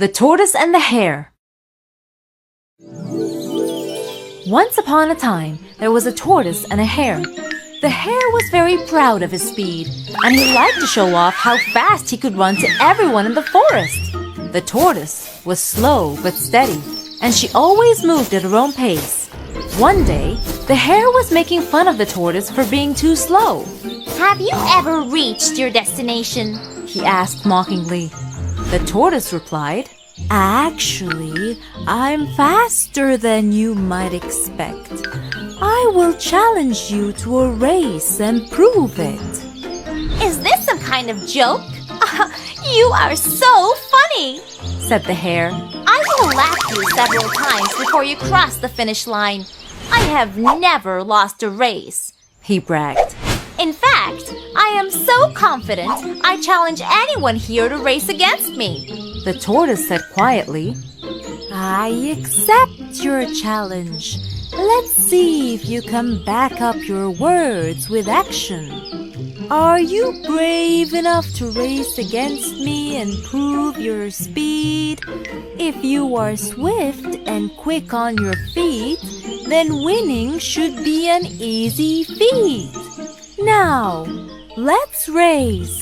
The Tortoise and the Hare. Once upon a time, there was a tortoise and a hare. The hare was very proud of his speed, and he liked to show off how fast he could run to everyone in the forest. The tortoise was slow but steady, and she always moved at her own pace. One day, the hare was making fun of the tortoise for being too slow. "Have you ever reached your destination?" he asked mockingly. The tortoise replied, "Actually, I'm faster than you might expect. I will challenge you to a race and prove it." "Is this some kind of joke? You are so funny," said the hare. "I will lap you several times before you cross the finish line. I have never lost a race," he bragged. "In fact, I am so confident I challenge anyone here to race against me." The tortoise said quietly, "I accept your challenge. Let's see if you can back up your words with action. Are you brave enough to race against me and prove your speed? If you are swift and quick on your feet, then winning should be an easy feat. Now, let's race."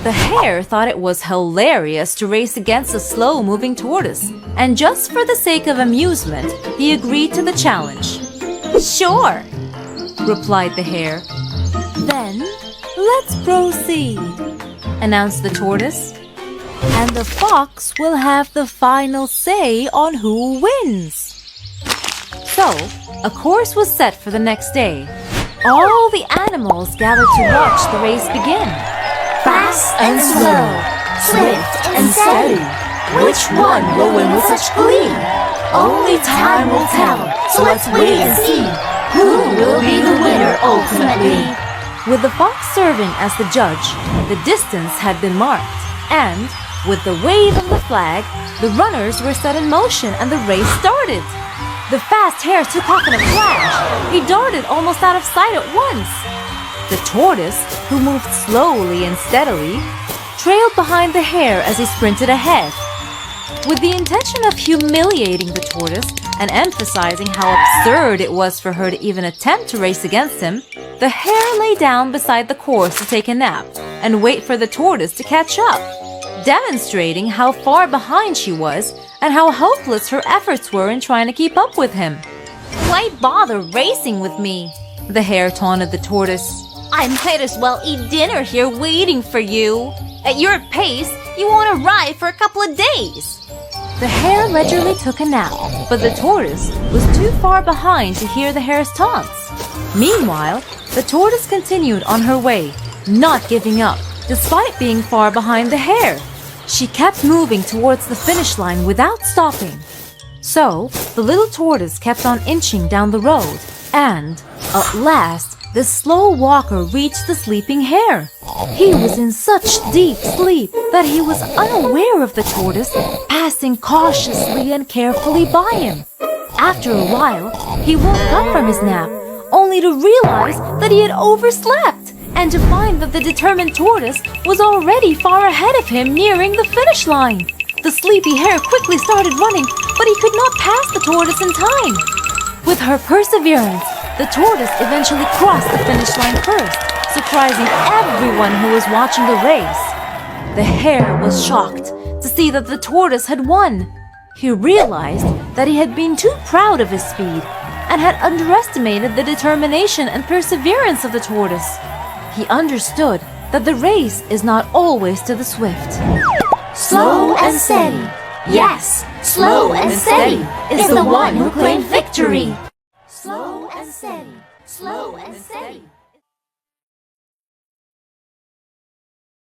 The hare thought it was hilarious to race against a slow-moving tortoise, and just for the sake of amusement, he agreed to the challenge. "Sure," replied the hare. "Then, let's proceed," announced the tortoise. "And the fox will have the final say on who wins." So, a course was set for the next day. All the animals gathered to watch the race begin. fast and slow, swift and steady. Which one will win with such glee? Only time will tell, so let's wait and see who will be the winner ultimately. With the fox serving as the judge, the distance had been marked, and with the wave of the flag, the runners were set in motion and the race started. The fast hare took off in a flash. He darted almost out of sight at once. The tortoise, who moved slowly and steadily, trailed behind the hare as he sprinted ahead. With the intention of humiliating the tortoise and emphasizing how absurd it was for her to even attempt to race against him, the hare lay down beside the course to take a nap and wait for the tortoise to catch up, demonstrating how far behind she was and how hopeless her efforts were in trying to keep up with him. "Why bother racing with me?" the hare taunted the tortoise. "I might as well eat dinner here waiting for you. At your pace, you won't arrive for a couple of days." The hare leisurely took a nap, but the tortoise was too far behind to hear the hare's taunts. Meanwhile, the tortoise continued on her way, not giving up, despite being far behind the hare. She kept moving towards the finish line without stopping. So, the little tortoise kept on inching down the road, and, at last, the slow walker reached the sleeping hare. He was in such deep sleep that he was unaware of the tortoise passing cautiously and carefully by him. After a while, he woke up from his nap, only to realize that he had overslept, and to find that the determined tortoise was already far ahead of him, nearing the finish line. The sleepy hare quickly started running, but he could not pass the tortoise in time. With her perseverance, the tortoise eventually crossed the finish line first, surprising everyone who was watching the race. The hare was shocked to see that the tortoise had won. He realized that he had been too proud of his speed and had underestimated the determination and perseverance of the tortoise. He understood that the race is not always to the swift. Slow and steady. Yes, slow and steady is the one who claimed victory. Slow and steady, slow and steady.